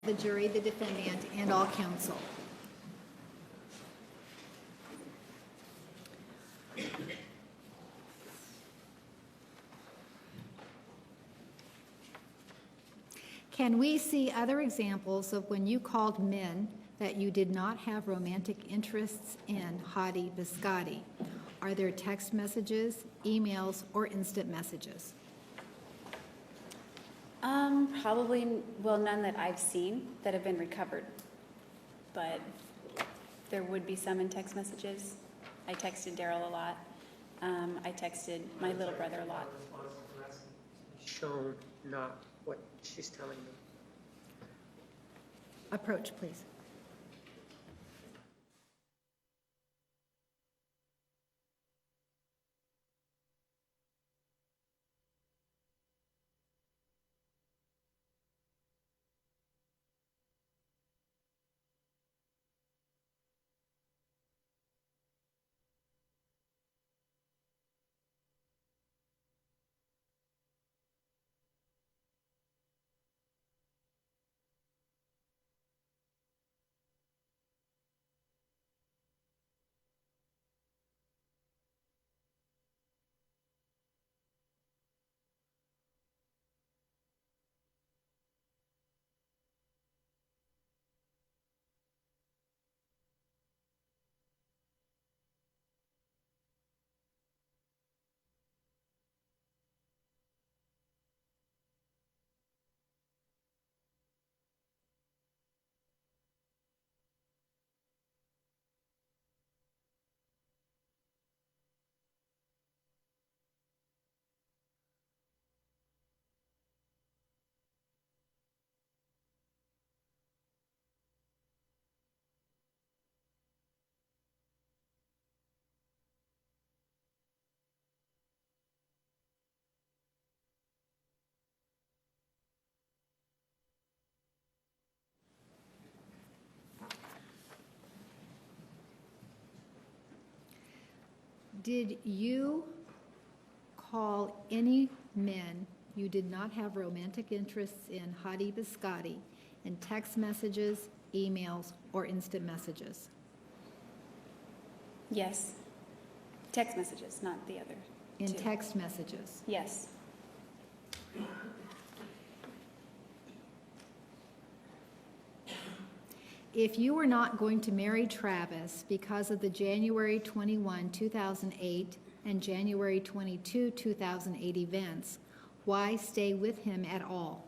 the jury, the defendant, and all counsel. Can we see other examples of when you called men that you did not have romantic interests in hottie biscotti? Are there text messages, emails, or instant messages? Probably, well, none that I've seen that have been recovered, but there would be some in text messages. I texted Daryl a lot. I texted my little brother a lot. Shown, not what she's telling me. Approach, please. Did you call any men you did not have romantic interests in hottie biscotti in text messages, emails, or instant messages? Yes. Text messages, not the other In two. text messages. Yes. If you were not going to marry Travis because of the January 21, 2008 and January 22, 2008 events, why stay with him at all?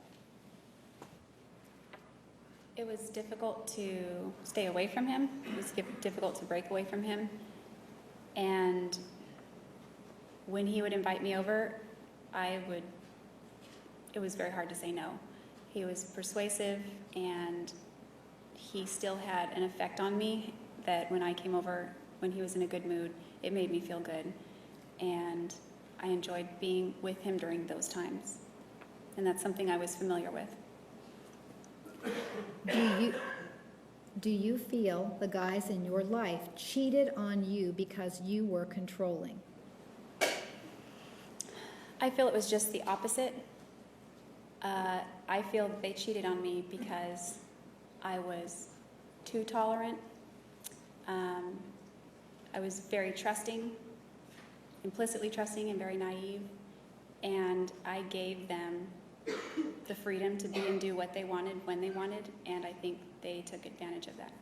It was difficult to stay away from him. It was difficult to break away from him. And when he would invite me over, it was very hard to say no. He was persuasive, and he still had an effect on me that when I came over, when he was in a good mood, it made me feel good. And I enjoyed being with him during those times. And that's something I was familiar with. Do you feel the guys in your life cheated on you because you were controlling? I feel it was just the opposite. I feel that they cheated on me because I was too tolerant. I was very trusting, implicitly trusting, and very naive. And I gave them the freedom to be and do what they wanted when they wanted, and I think they took advantage of that.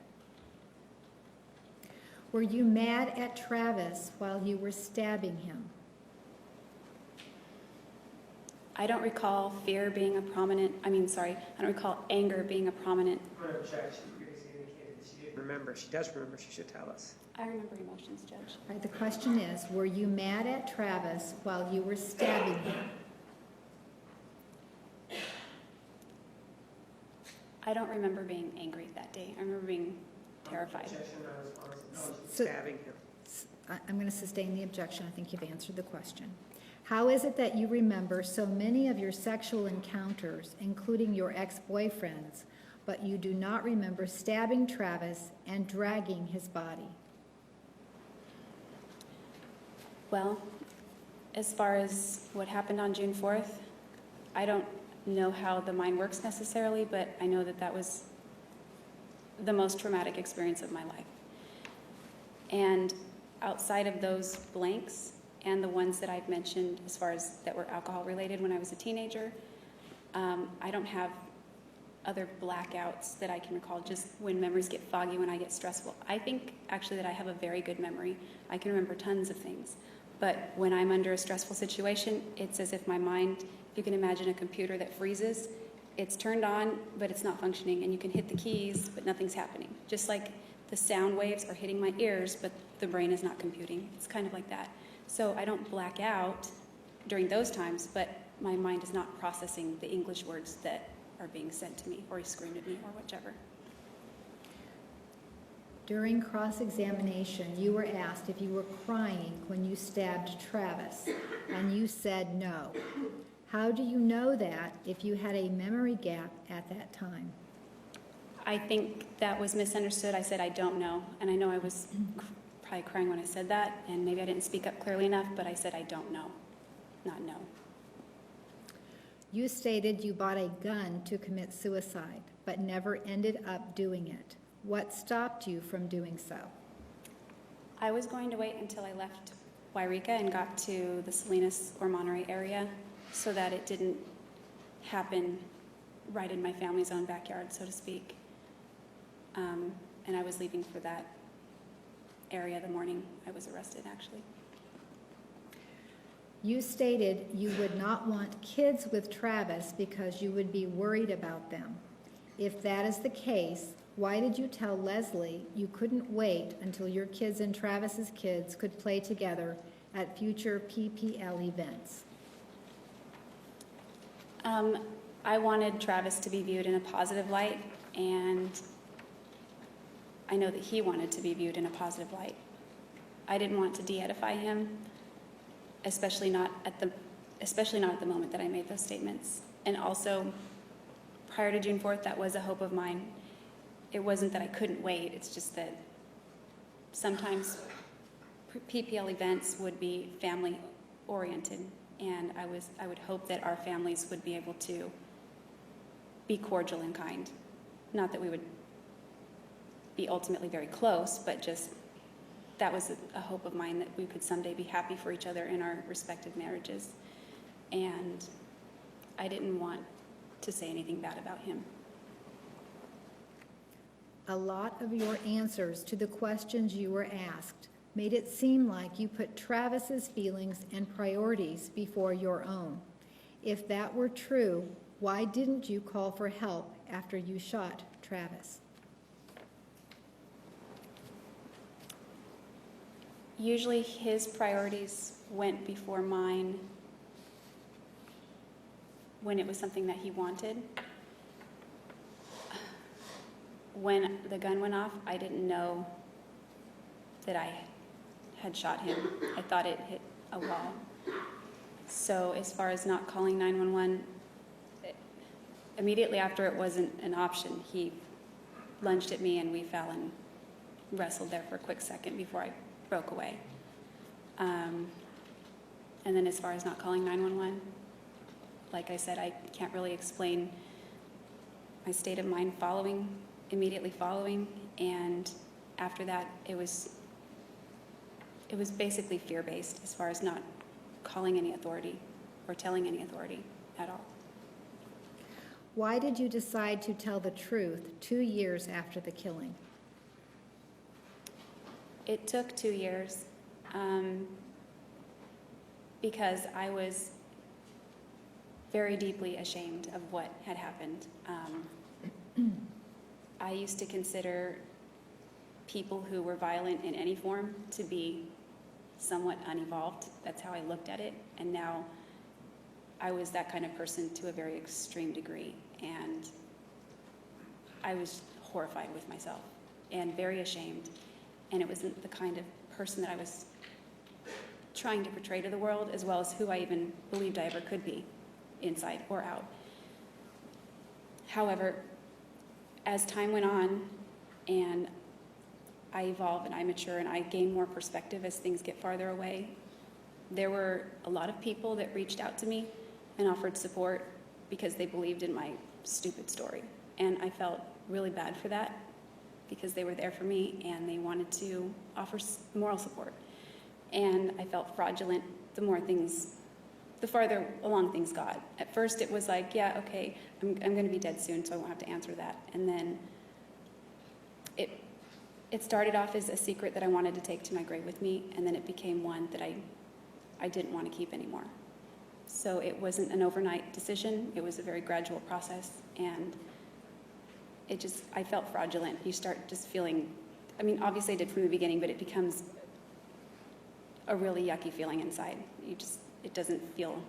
Were you mad at Travis while you were stabbing him? I don't recall fear being a prominent, I don't recall anger being a prominent. I'm going to check. She previously indicated that she didn't remember. She does remember. She should tell us. I remember emotions, Judge. All right, the question is, were you mad at Travis while you were stabbing him? I don't remember being angry that day. I remember being terrified. Objection, not responsive. No, she's So- stabbing him. I'm going to sustain the objection. I think you've answered the question. How is it that you remember so many of your sexual encounters, including your ex-boyfriends, but you do not remember stabbing Travis and dragging his body? Well, as far as what happened on June 4th, know how the mind works necessarily, but I know that that was the most traumatic experience of my life. And outside of those blanks and the ones that I've mentioned as far as that were alcohol related when I was a teenager, I don't have other blackouts that I can recall, just when memories get foggy, when I get stressful. I think actually that I have a very good memory. I can remember tons of things. But when I'm under a stressful situation, it's as if my mind, if you can imagine a computer that freezes, it's turned on, but it's not functioning, and you can hit the keys, but nothing's happening. Just like the sound waves are hitting my ears, but the brain is not computing. It's kind of like that. So I don't black out during those times, but my mind is not processing the English words that are being said to me, or he screamed at me, or whichever. During cross-examination, you were asked if you were crying when you stabbed Travis, and you said no. How do you know that if you had a memory gap at that time? I think that was misunderstood. I said I don't know, and I know I was probably crying when I said that, and maybe I didn't speak up clearly enough, but I said I don't know, not no. You stated you bought a gun to commit suicide, but never ended up doing it. What stopped you from doing so? I was going to wait until I left Wairika and got to the Salinas or Monterey area so that it didn't happen right in my family's own backyard, so to speak. And I was leaving for that area the morning I was arrested, actually. You stated you would not want kids with Travis because you would be worried about them. If that is the case, why did you tell Leslie you couldn't wait until your kids and Travis's kids could play together at future PPL events? I wanted Travis to be viewed in a positive light, and I know that he wanted to be viewed in a positive light. I didn't want to de-edify him, especially not at the moment that I made those statements. And also, prior to June 4th, that was a hope of mine. It wasn't that I couldn't wait, it's just that sometimes PPL events would be family-oriented, and I would hope that our families would be able to be cordial and kind. Not that we would be ultimately very close, but just that was a hope of mine, that we could someday be happy for each other in our respective marriages. And I didn't want to say anything bad about him. A lot of your answers to the questions you were asked made it seem like you put Travis's feelings and priorities before your own. If that were true, why didn't you call for help after you shot Travis? Usually his priorities went before mine when it was something that he wanted. When the gun went off, I didn't know that I had shot him. I thought it hit a wall. So as far as not calling 911, immediately after it wasn't an option, he lunged at me and we fell and wrestled there for a quick second before I broke away. And then as far as not calling 911, like I said, I can't really explain my state of mind immediately following, and after that it was basically fear-based as far as not calling any authority or telling any authority at all. Why did you decide to tell the truth 2 years after the killing? It took 2 years because I was very deeply ashamed of what had happened. I used to consider people who were violent in any form to be somewhat unevolved. That's how I looked at it. And now I was that kind of person to a very extreme degree. And I was horrified with myself and very ashamed. And it wasn't the kind of person that I was trying to portray to the world, as well as who I even believed I ever could be, inside or out. However, as time went on and I evolve and I mature and I gain more perspective as things get farther away, there were a lot of people that reached out to me and offered support because they believed in my stupid story. And I felt really bad for that because they were there for me and they wanted to offer moral support. And I felt fraudulent the farther along things got. At first it was like, yeah, okay, I'm going to be dead soon, so I won't have to answer that. And then it started off as a secret that I wanted to take to my grave with me, and then it became one that I didn't want to keep anymore. So it wasn't an overnight decision. It was a very gradual process, and I felt fraudulent. You start just feeling, I mean, obviously I did from the beginning, but it becomes a really yucky feeling inside. It doesn't feel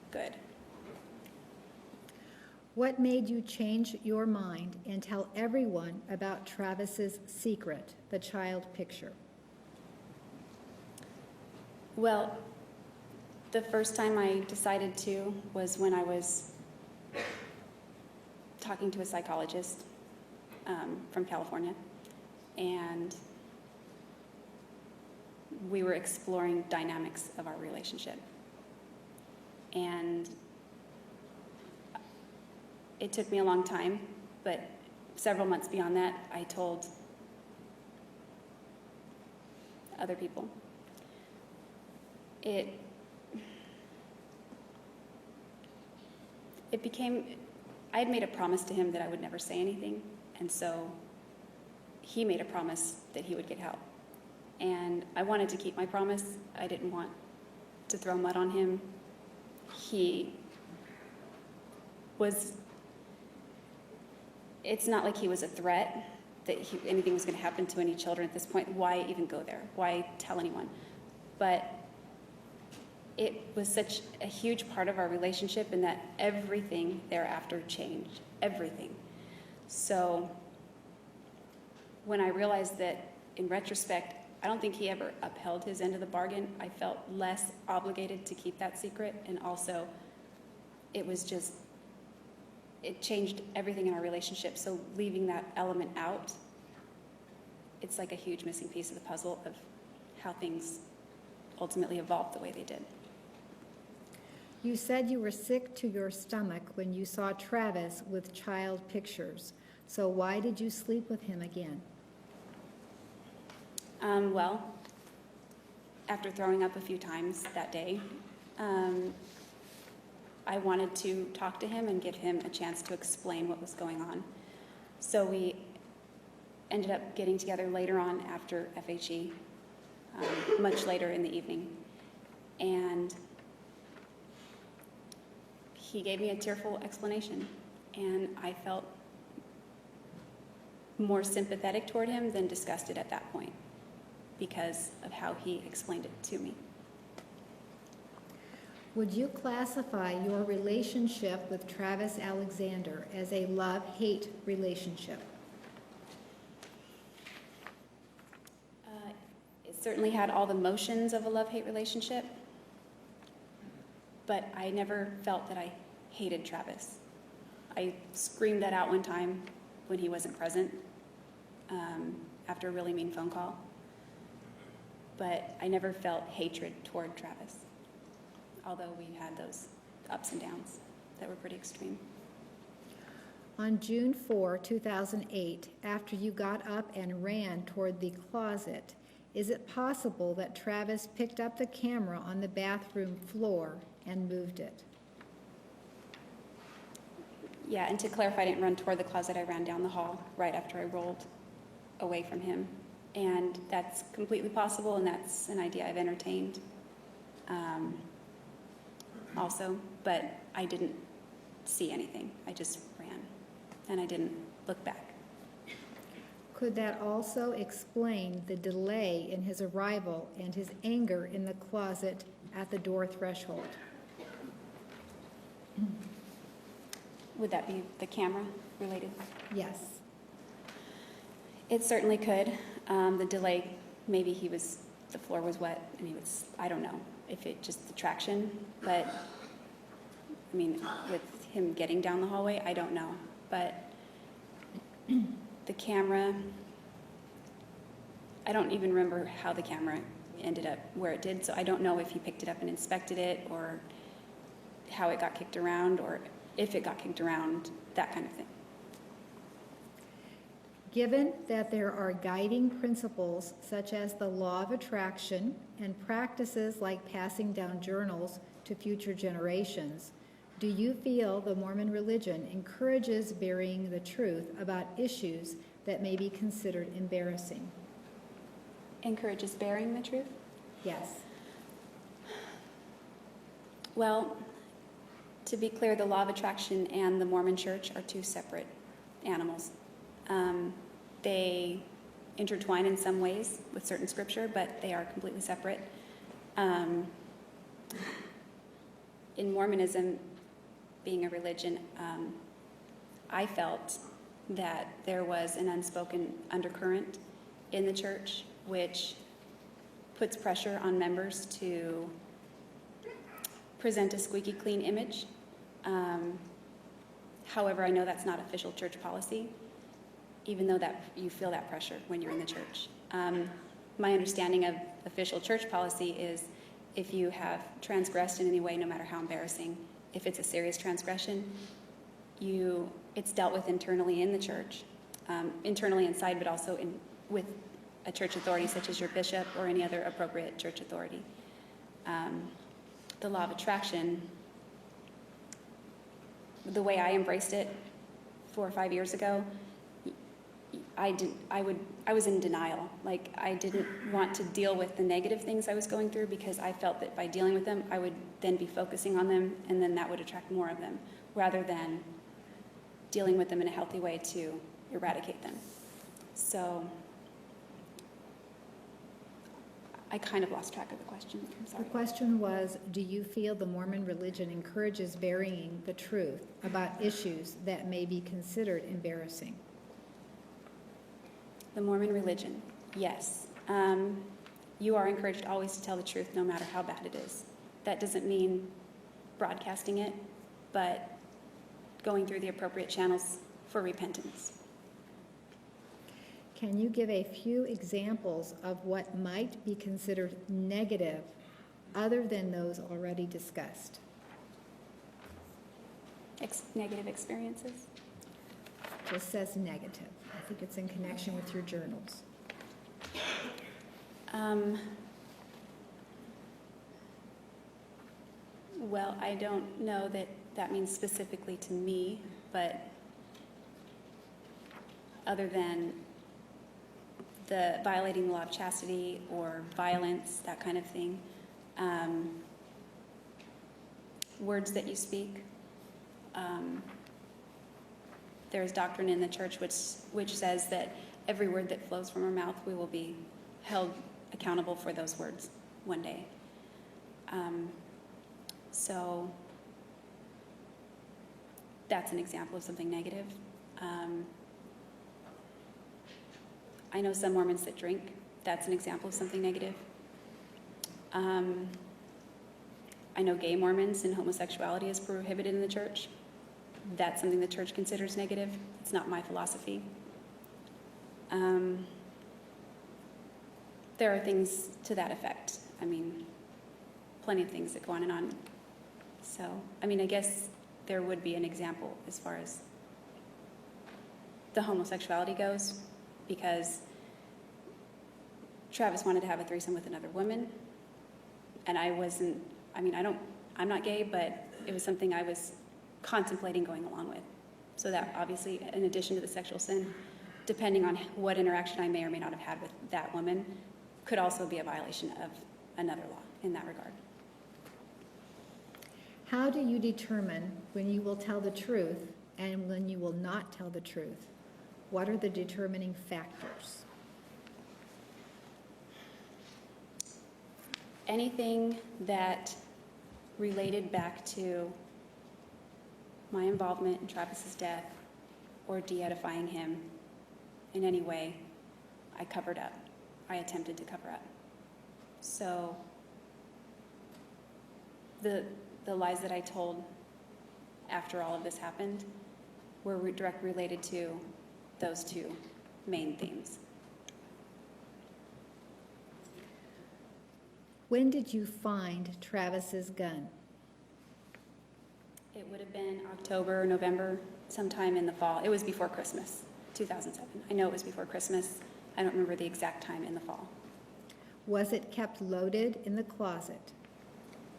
good. What made you change your mind and tell everyone about Travis's secret, the child picture? Well, the first time I decided to was when I was talking to a psychologist from California, and we were exploring dynamics of our relationship. And it took me a long time, but several months beyond that, I told other people. It became, I had made a promise to him that I would never say anything, and so he made a promise that he would get help. And I wanted to keep my promise. I didn't want to throw mud on him. It's not like he was a threat, that anything was going to happen to any children at this point. Why even go there? Why tell anyone? But it was such a huge part of our relationship, and that everything thereafter changed. Everything. So when I realized that, in retrospect, I don't think he ever upheld his end of the bargain, I felt less obligated to keep that secret, and also it changed everything in our relationship. So leaving that element out, it's like a huge missing piece of the puzzle of how things ultimately evolved the way they did. You said you were sick to your stomach when you saw Travis with child pictures. So why did you sleep with him again? Well, after throwing up a few times that day, I wanted to talk to him and give him a chance to explain what was going on. So we ended up getting together later on after FHE, much later in the evening. And he gave me a tearful explanation, and I felt more sympathetic toward him than disgusted at that point because of how he explained it to me. Would you classify your relationship with Travis Alexander as a love-hate relationship? It certainly had all the motions of a love-hate relationship, but I never felt that I hated Travis. I screamed that out one time when he wasn't present after a really mean phone call, but I never felt hatred toward Travis, although we had those ups and downs that were pretty extreme. On June 4, 2008, after you got up and ran toward the closet, is it possible that Travis picked up the camera on the bathroom floor and moved it? Yeah, and to clarify, I didn't run toward the closet. I ran down the hall right after I rolled away from him. And that's completely possible, and that's an idea I've entertained also, but I didn't see anything. I just ran, and I didn't look back. Could that also explain the delay in his arrival and his anger in the closet at the door threshold? Would that be the camera related? Yes. It certainly could. The delay, maybe the floor was wet and I don't know if it just the traction, but I mean, with him getting down the hallway, I don't know. But the camera, I don't even remember how the camera ended up where it did, so I don't know if he picked it up and inspected it or how it got kicked around, or if it got kicked around, that kind of thing. Given that there are guiding principles such as the law of attraction and practices like passing down journals to future generations, do you feel the Mormon religion encourages burying the truth about issues that may be considered embarrassing? Encourages bearing the truth? Yes. Well, to be clear, the law of attraction and the Mormon church are two separate animals. They intertwine in some ways with certain scripture, but they are completely separate. In Mormonism, being a religion, I felt that there was an unspoken undercurrent in the church, which puts pressure on members to present a squeaky clean image. However, I know that's not official church policy, even though that you feel that pressure when you're in the church. My understanding of official church policy is if you have transgressed in any way, no matter how embarrassing, if it's a serious transgression, it's dealt with internally in the church, internally inside, but also with a church authority such as your bishop or any other appropriate church authority. The law of attraction, the way I embraced it 4 or 5 years ago, I was in denial. Like, I didn't want to deal with the negative things I was going through because I felt that by dealing with them, I would then be focusing on them, and then that would attract more of them, rather than dealing with them in a healthy way to eradicate them. So I kind of lost track of the question. I'm sorry. The question was, do you feel the Mormon religion encourages burying the truth about issues that may be considered embarrassing? The Mormon religion, yes. You are encouraged always to tell the truth no matter how bad it is. That doesn't mean broadcasting it, but going through the appropriate channels for repentance. Can you give a few examples of what might be considered negative other than those already discussed? Negative experiences? Just says negative. I think it's in connection with your journals. Well, I don't know that means specifically to me, but other than the violating the law of chastity or violence, that kind of thing, words that you speak. There's doctrine in the church which says that every word that flows from our mouth, we will be held accountable for those words one day. So that's an example of something negative. I know some Mormons that drink. That's an example of something negative. I know gay Mormons and homosexuality is prohibited in the church. That's something the church considers negative. It's not my philosophy. There are things to that effect. I mean, plenty of things that go on and on. So, I mean, I guess there would be an example as far as the homosexuality goes, because Travis wanted to have a threesome with another woman, and I'm not gay, but it was something I was contemplating going along with. So that obviously, in addition to the sexual sin, depending on what interaction I may or may not have had with that woman, could also be a violation of another law in that regard. How do you determine when you will tell the truth and when you will not tell the truth? What are the determining factors? Anything that related back to my involvement in Travis's death or de-edifying him in any way, I covered up. I attempted to cover up. So the lies that I told after all of this happened were directly related to those two main themes. When did you find Travis's gun? It would have been October, November, sometime in the fall. It was before Christmas, 2007. I know it was before Christmas. I don't remember the exact time in the fall. Was it kept loaded in the closet?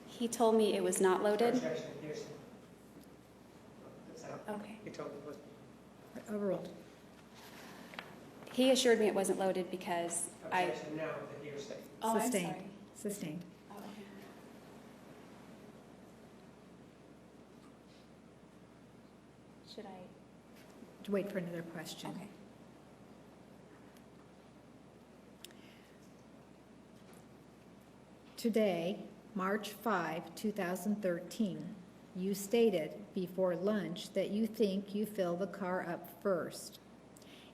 He told me it was not loaded. Objection, Pearson. That's out. Okay. You told me it wasn't. Overruled. He assured me it wasn't loaded because Objection, no, the hearsay. Oh, I'm Sustained. sorry. Sustained. Oh, okay. Should I? Wait for another question. Okay. Today, March 5, 2013, you stated before lunch that you think you fill the car up first.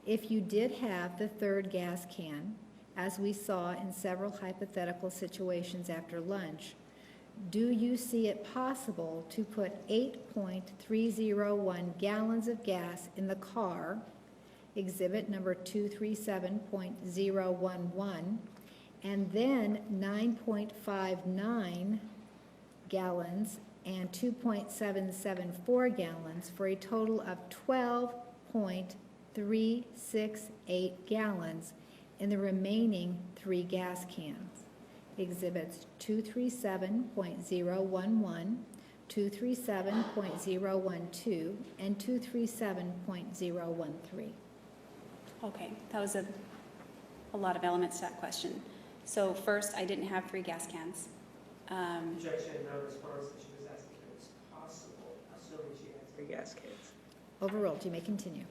If you did have the third gas can, as we saw in several hypothetical situations after lunch, do you see it possible to put 8.301 gallons of gas in the car, exhibit number 237.011, and then 9.59 gallons and 2.774 gallons for a total of 12.368 gallons in the remaining 3 gas cans? Exhibits 237.011, 237.012, and 237.013. Okay, that was a lot of elements to that question. So first, I didn't have 3 gas cans. Objection, no response. She was asking if it was possible, assuming she had 3 gas cans. Overruled. You may continue.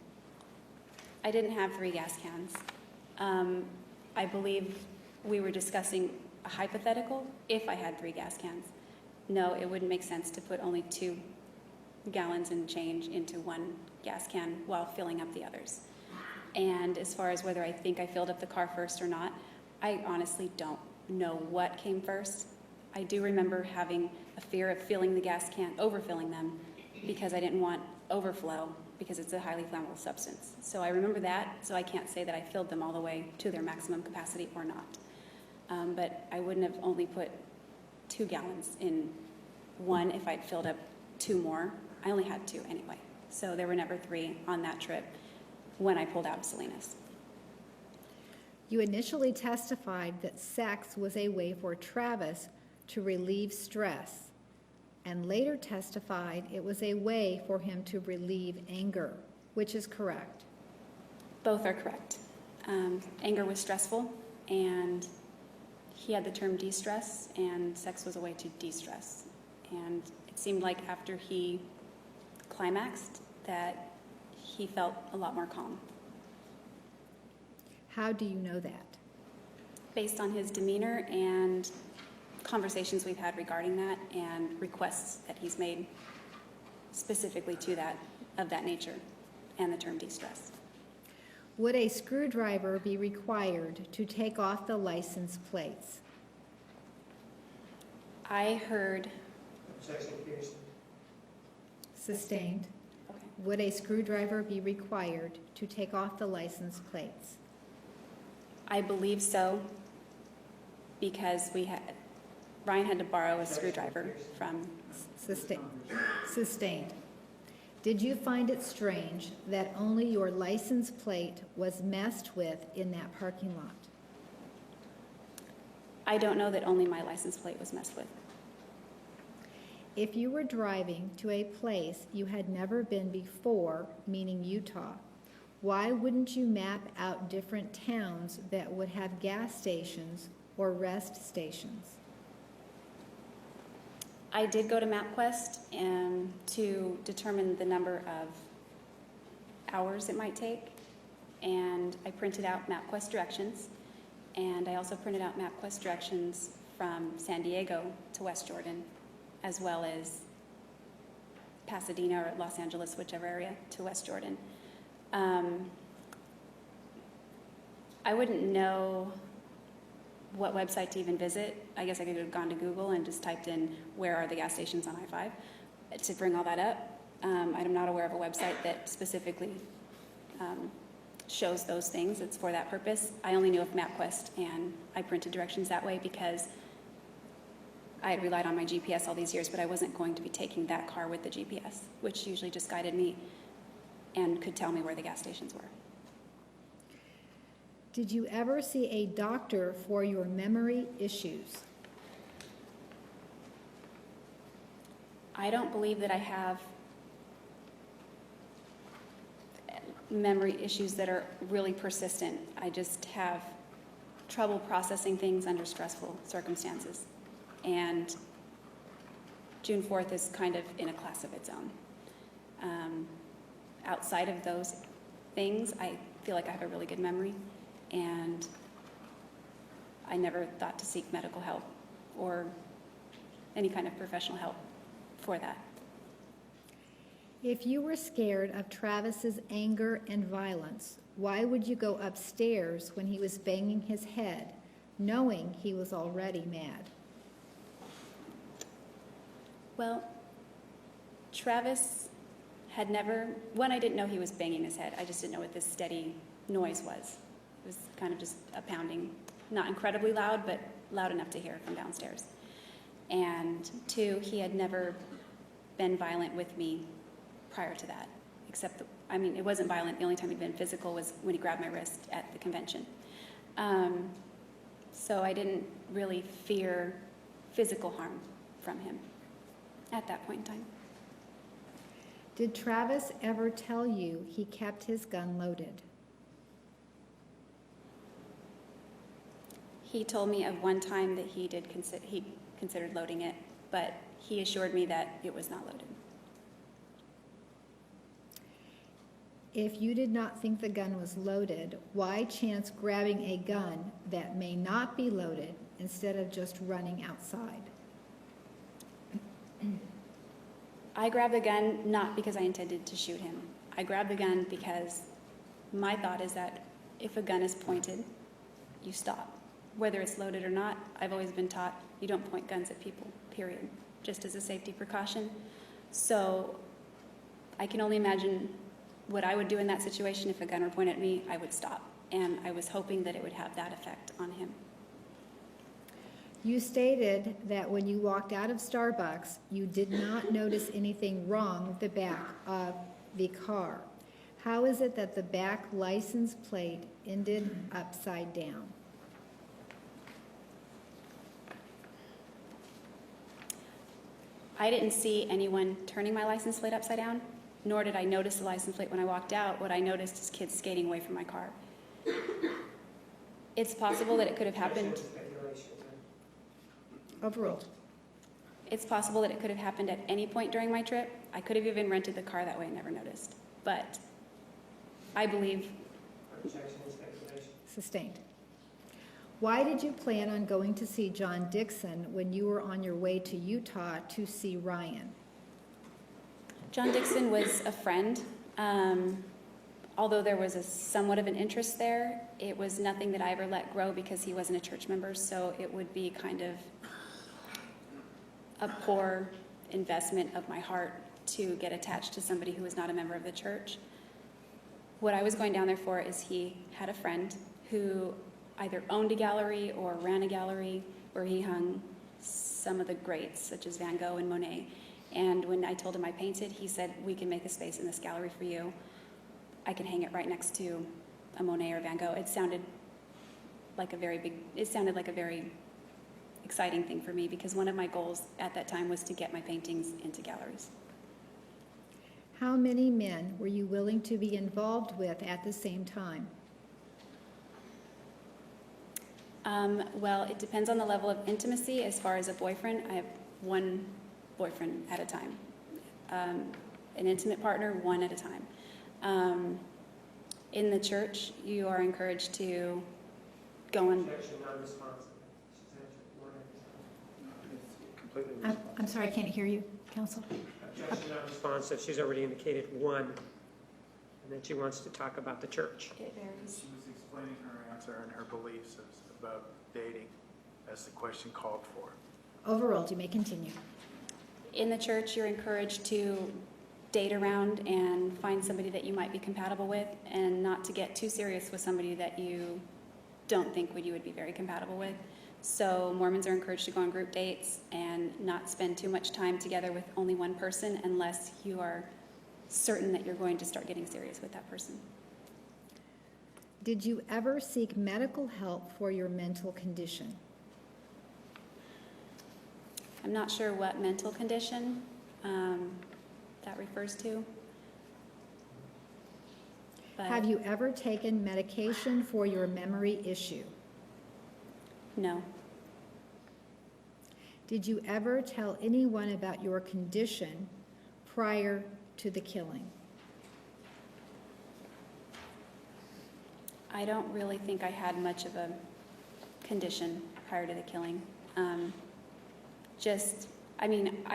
I didn't have 3 gas cans. I believe we were discussing a hypothetical if I had 3 gas cans. No, it wouldn't make sense to put only 2 gallons and change into 1 gas can while filling up the others. And as far as whether I think I filled up the car first or not, I honestly don't know what came first. I do remember having a fear of filling the gas can, overfilling them, because I didn't want overflow because it's a highly flammable substance. So I remember that, so I can't say that I filled them all the way to their maximum capacity or not. But I wouldn't have only put 2 gallons in one if I'd filled up 2 more. I only had 2 anyway. So there were never 3 on that trip when I pulled out of Salinas. You initially testified that sex was a way for Travis to relieve stress, and later testified it was a way for him to relieve anger, which is correct. Both are correct. Anger was stressful, and he had the term de-stress, and sex was a way to de-stress. And it seemed like after he climaxed that he felt a lot more calm. How do you know that? Based on his demeanor and conversations we've had regarding that and requests that he's made specifically to that, of that nature, and the term de-stress. Would a screwdriver be required to take off the license plates? I heard, Objection, Pearson. Sustained. okay, Would a screwdriver be required to take off the license plates? I believe so, because Ryan had to borrow a screwdriver from, Sustained. Did you find it strange that only your license plate was messed with in that parking lot? I don't know that only my license plate was messed with. If you were driving to a place you had never been before, meaning Utah, why wouldn't you map out different towns that would have gas stations or rest stations? I did go to MapQuest to determine the number of hours it might take, and I printed out MapQuest directions, and I also printed out MapQuest directions from San Diego to West Jordan, as well as Pasadena or Los Angeles, whichever area, to West Jordan. I wouldn't know what website to even visit. I guess I could have gone to Google and just typed in where are the gas stations on I-5 to bring all that up. I'm not aware of a website that specifically shows those things. It's for that purpose. I only knew of MapQuest, and I printed directions that way because I had relied on my GPS all these years, but I wasn't going to be taking that car with the GPS, which usually just guided me and could tell me where the gas stations were. Did you ever see a doctor for your memory issues? I don't believe that I have memory issues that are really persistent. I just have trouble processing things under stressful circumstances. And June 4th is kind of in a class of its own. Outside of those things, I feel like I have a really good memory, and I never thought to seek medical help or any kind of professional help for that. If you were scared of Travis's anger and violence, why would you go upstairs when he was banging his head, knowing he was already mad? Well, Travis had never, when I didn't know he was banging his head, I just didn't know what this steady noise was. It was kind of just a pounding, not incredibly loud, but loud enough to hear from downstairs. And 2, he had never been violent with me prior to that, except, it wasn't violent. The only time he'd been physical was when he grabbed my wrist at the convention. So I didn't really fear physical harm from him at that point in time. Did Travis ever tell you he kept his gun loaded? He told me of one time that he considered loading it, but he assured me that it was not loaded. If you did not think the gun was loaded, why chance grabbing a gun that may not be loaded instead of just running outside? I grabbed the gun not because I intended to shoot him. I grabbed the gun because my thought is that if a gun is pointed, you stop. Whether it's loaded or not, I've always been taught you don't point guns at people, period, just as a safety precaution. So I can only imagine what I would do in that situation. If a gun were pointed at me, I would stop. And I was hoping that it would have that effect on him. You stated that when you walked out of Starbucks, you did not notice anything wrong with the back of the car. How is it that the back license plate ended upside down? I didn't see anyone turning my license plate upside down, nor did I notice the license plate when I walked out. What I noticed is kids skating away from my car. It's possible that it could have happened. Overruled. It's possible that it could have happened at any point during my trip. I could have even rented the car that way and never noticed. But I believe. Objection and speculation. Sustained. Why did you plan on going to see John Dixon when you were on your way to Utah to see Ryan? John Dixon was a friend. Although there was somewhat of an interest there, it was nothing that I ever let grow because he wasn't a church member, so it would be kind of a poor investment of my heart to get attached to somebody who was not a member of the church. What I was going down there for is he had a friend who either owned a gallery or ran a gallery where he hung some of the greats, such as Van Gogh and Monet. And when I told him I painted, he said, "We can make a space in this gallery for you. I can hang it right next to a Monet or Van Gogh." It sounded like a very exciting thing for me because one of my goals at that time was to get my paintings into galleries. How many men were you willing to be involved with at the same time? Well, it depends on the level of intimacy. As far as a boyfriend, I have one boyfriend at a time. An intimate partner, one at a time. In the church, you are encouraged to go and... Objection, non-responsive. She's answered one at a time. Completely. I'm sorry, I can't hear you, Counsel. Objection, non-responsive. She's already indicated one, and then she wants to talk about the church. It varies. She was explaining her answer and her beliefs about dating as the question called for. Overruled. You may continue. In the church, you're encouraged to date around and find somebody that you might be compatible with and not to get too serious with somebody that you don't think you would be very compatible with. So Mormons are encouraged to go on group dates and not spend too much time together with only one person unless you are certain that you're going to start getting serious with that person. Did you ever seek medical help for your mental condition? I'm not sure what mental condition that refers to. But Have you ever taken medication for your memory issue? no. Did you ever tell anyone about your condition prior to the killing? I don't really think I had much of a condition prior to the killing. I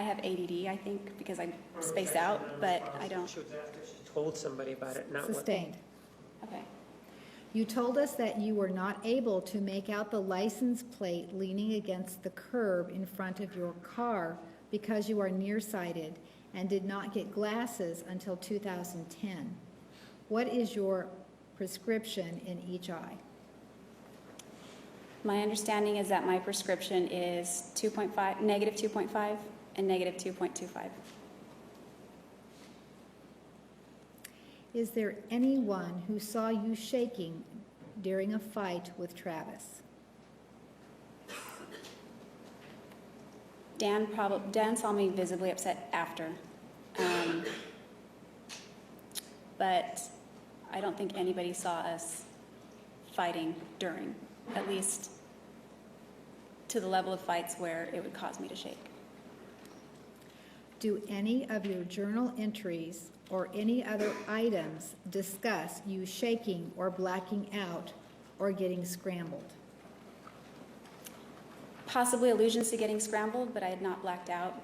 have ADD, I think, because I space out, but I don't. She was after she told somebody about it, not what. Sustained. Okay. You told us that you were not able to make out the license plate leaning against the curb in front of your car because you are nearsighted and did not get glasses until 2010. What is your prescription in each eye? My understanding is that my prescription is negative 2.5 and negative 2.25. Is there anyone who saw you shaking during a fight with Travis? Dan saw me visibly upset after, but I don't think anybody saw us fighting during, at least to the level of fights where it would cause me to shake. Do any of your journal entries or any other items discuss you shaking or blacking out or getting scrambled? Possibly allusions to getting scrambled, but I had not blacked out.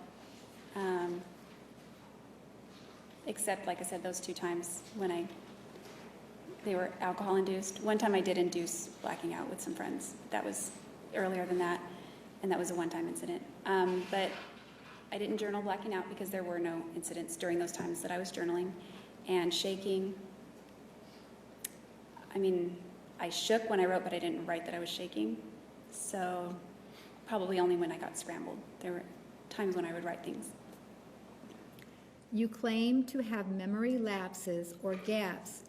Except, like I said, those 2 times when they were alcohol induced. One time I did induce blacking out with some friends. That was earlier than that, and that was a one-time incident. But I didn't journal blacking out because there were no incidents during those times that I was journaling. And shaking, I shook when I wrote, but I didn't write that I was shaking. So probably only when I got scrambled. There were times when I would write things. You claim to have memory lapses or gaps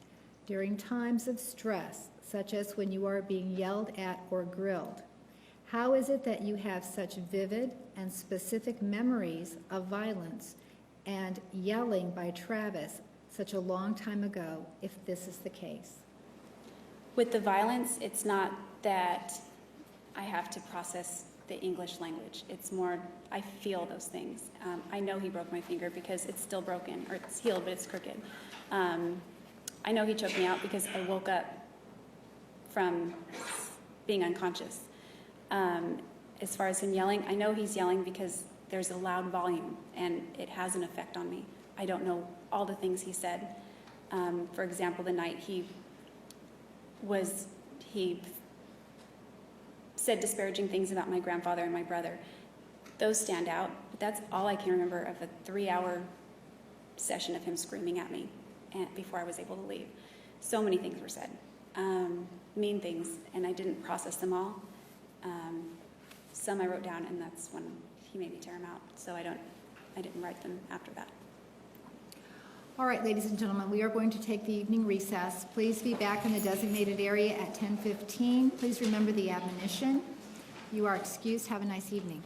during times of stress, such as when you are being yelled at or grilled. How is it that you have such vivid and specific memories of violence and yelling by Travis such a long time ago, if this is the case? With the violence, it's not that I have to process the English language. It's more, I feel those things. I know he broke my finger because it's still broken, or it's healed, but it's crooked. I know he choked me out because I woke up from being unconscious. As far as him yelling, I know he's yelling because there's a loud volume and it has an effect on me. I don't know all the things he said. For example, the night he said disparaging things about my grandfather and my brother. Those stand out, but that's all I can remember of a 3-hour session of him screaming at me before I was able to leave. So many things were said, mean things, and I didn't process them all. Some I wrote down, and that's when he made me tear them out. So I didn't write them after that. All right, ladies and gentlemen, we are going to take the evening recess. Please be back in the designated area at 10:15. Please remember the admonition. You are excused. Have a nice evening.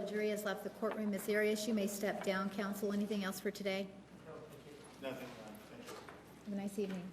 The jury has left the courtroom. Ms. Arias, you may step down. Counsel, anything else for today? No, thank you. Nothing, thank you. Have a nice evening.